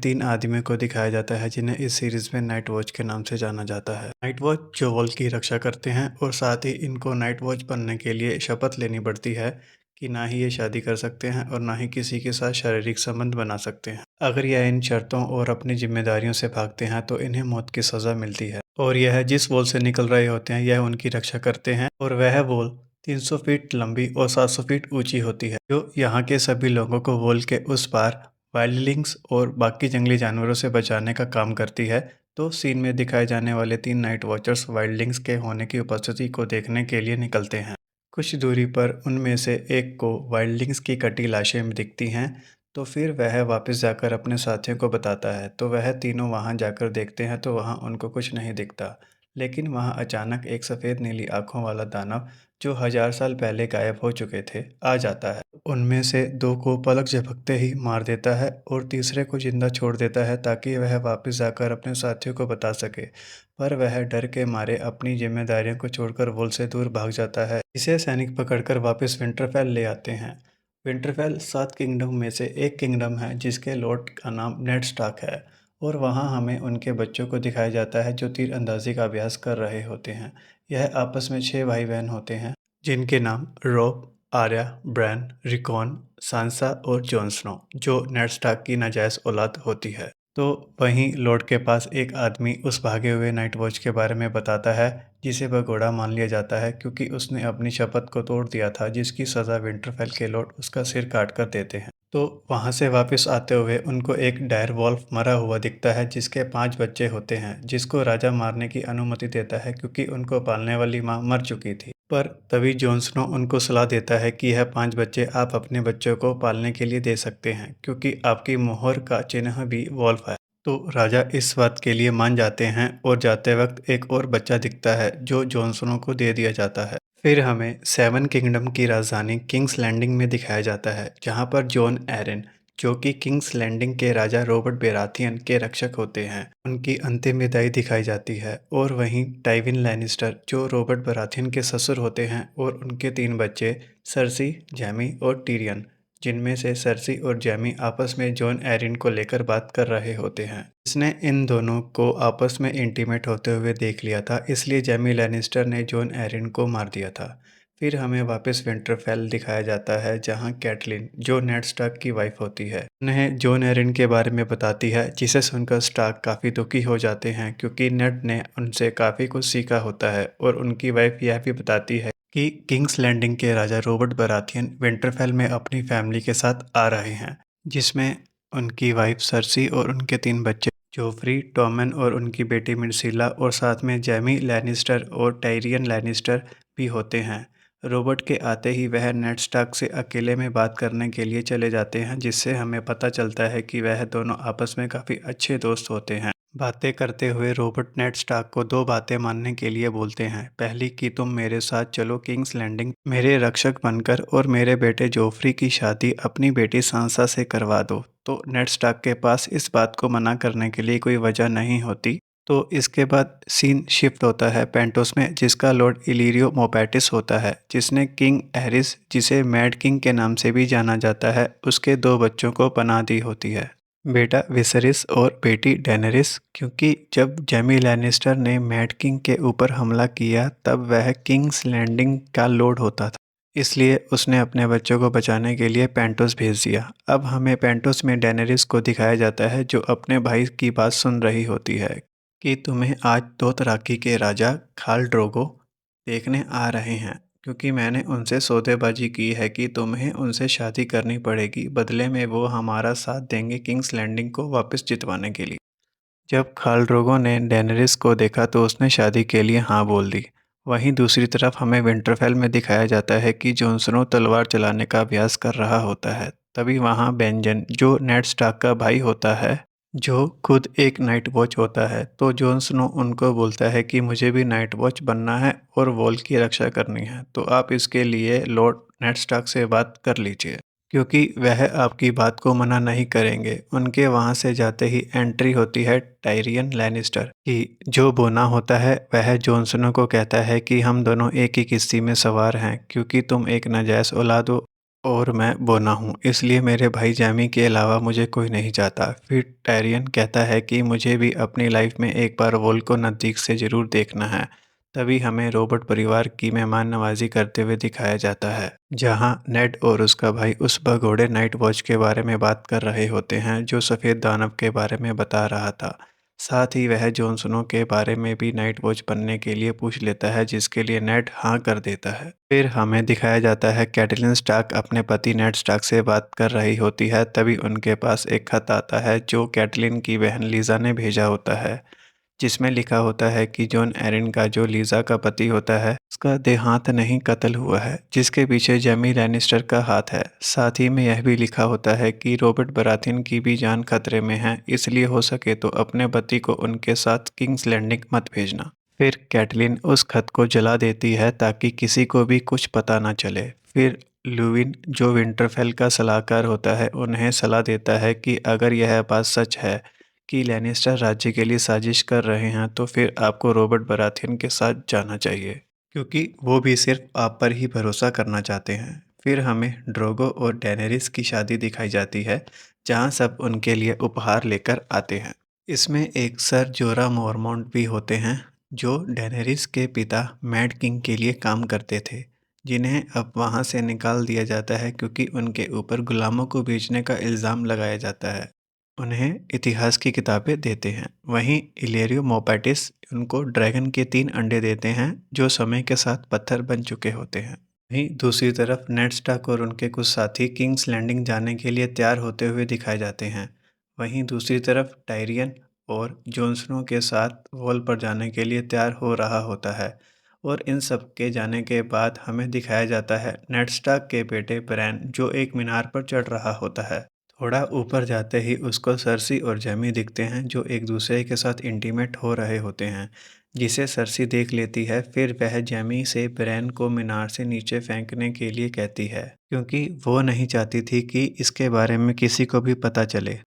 तीन आदमियों को दिखाया जाता है जिन्हें इस सीरीज में नाइट वॉच के नाम से जाना जाता है। नाइट वॉच जो वॉल की रक्षा करते हैं और साथ ही इनको नाइट वॉच बनने के लिए शपथ लेनी पड़ती है कि ना ही ये शादी कर सकते हैं और ना ही किसी के साथ शारीरिक संबंध बना सकते हैं। अगर यह इन शर्तों और अपनी जिम्मेदारियों से भागते हैं तो इन्हें मौत की सजा मिलती है। और यह जिस वॉल से निकल रहे होते हैं यह उनकी रक्षा करते हैं और वह वॉल 300 फीट लंबी और 700 फीट ऊंची होती है जो यहाँ के सभी लोगों को वॉल के उस पार वाइल्डलिंग्स और बाकी जंगली जानवरों से बचाने का काम करती है। तो सीन में दिखाए जाने वाले तीन नाइट वॉचर्स वाइल्डलिंग्स के होने की उपस्थिति को देखने के लिए निकलते हैं। कुछ दूरी पर उनमें से एक को वाइल्डलिंग्स की कटी लाशें दिखती हैं। तो फिर वह वापस जाकर अपने साथियों को बताता है तो वह तीनों वहां जाकर देखते हैं तो वहां उनको कुछ नहीं दिखता। लेकिन वहां अचानक एक सफ़ेद नीली आंखों वाला दानव जो 1000 साल पहले गायब हो चुके थे आ जाता है। उनमें से दो को पलक झपकते ही मार देता है और तीसरे को जिंदा छोड़ देता है ताकि वह वापस जाकर अपने साथियों को बता सके। पर वह डर के मारे अपनी जिम्मेदारियों को छोड़कर वुल से दूर भाग जाता है। इसे सैनिक पकड़कर वापस विंटरफेल ले आते हैं। विंटरफेल 7 किंगडम में से एक किंगडम है जिसके लॉर्ड का नाम नेड स्टार्क है और वहाँ हमें उनके बच्चों को दिखाया जाता है जो तीरंदाजी का अभ्यास कर रहे होते हैं। यह आपस में 6 भाई बहन होते हैं जिनके नाम रॉब, आर्या, ब्रैन, रिकॉन, सांसा और जॉन स्नो जो नेड स्टार्क की नाजायज औलाद होती है। तो वहीं लॉर्ड के पास एक आदमी उस भागे हुए नाइट वॉच के बारे में बताता है जिसे वह घोड़ा मान लिया जाता है क्योंकि उसने अपनी शपथ को तोड़ दिया था जिसकी सज़ा विंटरफेल के लॉर्ड उसका सिर काट कर देते हैं। तो वहां से वापस आते हुए उनको एक डायर वॉल्फ मरा हुआ दिखता है जिसके 5 बच्चे होते हैं जिसको राजा मारने की अनुमति देता है क्योंकि उनको पालने वाली माँ मर चुकी थी। पर तभी जॉन स्नो उनको सलाह देता है कि यह 5 बच्चे आप अपने बच्चों को पालने के लिए दे सकते हैं क्योंकि आपकी मोहर का चिन्ह भी वॉल्फ है। तो राजा इस बात के लिए मान जाते हैं और जाते वक्त एक और बच्चा दिखता है जो जॉन स्नो को दे दिया जाता है। फिर हमें 7 किंगडम की राजधानी किंग्स लैंडिंग में दिखाया जाता है जहां पर जॉन एरन जो कि किंग्स लैंडिंग के राजा रॉबर्ट बेराथियन के रक्षक होते हैं उनकी अंतिम विदाई दिखाई जाती है। और वहीं टाइविन लैनिस्टर जो रॉबर्ट बेराथियन के ससुर होते हैं और उनके 3 बच्चे सर्सी, जैमी और टीरियन जिनमें से सर्सी और जैमी आपस में जॉन एरिन को लेकर बात कर रहे होते हैं। इसने इन दोनों को आपस में इंटीमेट होते हुए देख लिया था इसलिए जैमी लैनिस्टर ने जॉन एरिन को मार दिया था। फिर हमें वापस विंटरफेल दिखाया जाता है जहां कैटलिन जो नेड स्टार्क की वाइफ होती है उन्हें जॉन एरिन के बारे में बताती है जिसे सुनकर स्टार्क काफ़ी दुखी हो जाते हैं क्योंकि नेड ने उनसे काफ़ी कुछ सीखा होता है। और उनकी वाइफ यह भी बताती है कि किंग्स लैंडिंग के राजा रॉबर्ट बराथियन विंटरफेल में अपनी फैमिली के साथ आ रहे हैं जिसमें उनकी वाइफ सर्सी और उनके 3 बच्चे जोफ्री, टॉमन और उनकी बेटी मिर्सिला और साथ में जैमी लैनिस्टर और टायरियन लैनिस्टर भी होते हैं। रॉबर्ट के आते ही वह नेड स्टार्क से अकेले में बात करने के लिए चले जाते हैं जिससे हमें पता चलता है कि वह दोनों आपस में काफ़ी अच्छे दोस्त होते हैं। बातें करते हुए रॉबर्ट नेड स्टार्क को 2 बातें मानने के लिए बोलते हैं। पहली कि तुम मेरे साथ चलो किंग्स लैंडिंग मेरे रक्षक बनकर और मेरे बेटे जोफ्री की शादी अपनी बेटी सांसा से करवा दो। तो नेड स्टार्क के पास इस बात को मना करने के लिए कोई वजह नहीं होती। तो इसके बाद सीन शिफ्ट होता है पेंटोस में जिसका लॉर्ड इलीरियो मोपैटिस होता है जिसने किंग एरिस जिसे मैड किंग के नाम से भी जाना जाता है उसके 2 बच्चों को पनाह दी होती है, बेटा विसरिस और बेटी डेनरिस। क्योंकि जब जैमी लैनिस्टर ने मैड किंग के ऊपर हमला किया तब वह किंग्स लैंडिंग का लॉर्ड होता था इसलिए उसने अपने बच्चों को बचाने के लिए पेंटोस भेज दिया। अब हमें पेंटोस में डेनरिस को दिखाया जाता है जो अपने भाई की बात सुन रही होती है कि तुम्हें आज दोथराकी के राजा खाल ड्रोगो देखने आ रहे हैं क्योंकि मैंने उनसे सौदेबाजी की है कि तुम्हें उनसे शादी करनी पड़ेगी, बदले में वो हमारा साथ देंगे किंग्स लैंडिंग को वापस जितवाने के लिए। जब खाल ड्रोगो ने डेनरिस को देखा तो उसने शादी के लिए हाँ बोल दी। वहीं दूसरी तरफ हमें विंटरफेल में दिखाया जाता है कि जॉन स्नो तलवार चलाने का अभ्यास कर रहा होता है। तभी वहाँ बेंजन जो नेड स्टार्क का भाई होता है जो खुद एक नाइट वॉच होता है तो जॉन स्नो उनको बोलता है कि मुझे भी नाइट वॉच बनना है और वॉल की रक्षा करनी है तो आप इसके लिए लॉर्ड नेड स्टार्क से बात कर लीजिए क्योंकि वह आपकी बात को मना नहीं करेंगे। उनके वहां से जाते ही एंट्री होती है टायरियन लैनिस्टर की जो बोना होता है वह जॉन स्नो को कहता है कि हम दोनों एक ही किश्ती में सवार हैं क्योंकि तुम एक नाजायज औलाद हो और मैं बोना हूँ, इसलिए मेरे भाई जैमी के अलावा मुझे कोई नहीं चाहता। फिर टायरियन कहता है कि मुझे भी अपनी लाइफ में एक बार वोल को नज़दीक से ज़रूर देखना है। तभी हमें रॉबर्ट परिवार की मेहमान नवाजी करते हुए दिखाया जाता है, जहाँ नेड और उसका भाई उस भगोड़े नाइट वॉच के बारे में बात कर रहे होते हैं जो सफ़ेद दानव के बारे में बता रहा था। साथ ही वह जॉन स्नो के बारे में भी नाइट वॉच बनने के लिए पूछ लेता है, जिसके लिए नेड हाँ कर देता है। फिर हमें दिखाया जाता है कैटलिन स्टार्क अपने पति नेड स्टार्क से बात कर रही होती है। तभी उनके पास एक खत आता है जो कैटलिन की बहन लीजा ने भेजा होता है, जिसमें लिखा होता है कि जॉन एरिन का जो लीजा का पति होता है उसका देहांत नहीं कत्ल हुआ है, जिसके पीछे जेमी लैनिस्टर का हाथ है। साथ ही में यह भी लिखा होता है कि रॉबर्ट बराथिन की भी जान खतरे में है, इसलिए हो सके तो अपने पति को उनके साथ किंग्स लैंडिंग मत भेजना। फिर कैटलिन उस खत को जला देती है ताकि किसी को भी कुछ पता ना चले। फिर लुविन जो विंटरफेल का सलाहकार होता है उन्हें सलाह देता है कि अगर यह बात सच है कि लैनिस्टर राज्य के लिए साजिश कर रहे हैं तो फिर आपको रॉबर्ट बराथियन के साथ जाना चाहिए, क्योंकि वो भी सिर्फ आप पर ही भरोसा करना चाहते हैं। फिर हमें ड्रोगो और डेनेरिस की शादी दिखाई जाती है, जहां सब उनके लिए उपहार लेकर आते हैं। इसमें एक सर जोरा मोरमोंट भी होते हैं, जो डेनेरिस के पिता मैड किंग के लिए काम करते थे, जिन्हें अब वहां से निकाल दिया जाता है क्योंकि उनके ऊपर गुलामों को बेचने का इल्ज़ाम लगाया जाता है। उन्हें इतिहास की किताबें देते हैं। वहीं इलेरियो मोपैटिस उनको ड्रैगन के 3 अंडे देते हैं, जो समय के साथ पत्थर बन चुके होते हैं। वहीं दूसरी तरफ नेड स्टार्क और उनके कुछ साथी किंग्स लैंडिंग जाने के लिए तैयार होते हुए दिखाए जाते हैं। वहीं दूसरी तरफ टायरियन और जॉन स्नो के साथ वॉल पर जाने के लिए तैयार हो रहा होता है। और इन सब के जाने के बाद हमें दिखाया जाता है नेड स्टार्क के बेटे ब्रैन, जो एक मीनार पर चढ़ रहा होता है। थोड़ा ऊपर जाते ही उसको सर्सी और जैमी दिखते हैं, जो एक दूसरे के साथ इंटीमेट हो रहे होते हैं, जिसे सर्सी देख लेती है। फिर वह जैमी से ब्रैन को मीनार से नीचे फेंकने के लिए कहती है, क्योंकि वो नहीं चाहती थी कि इसके बारे में किसी को भी पता चले।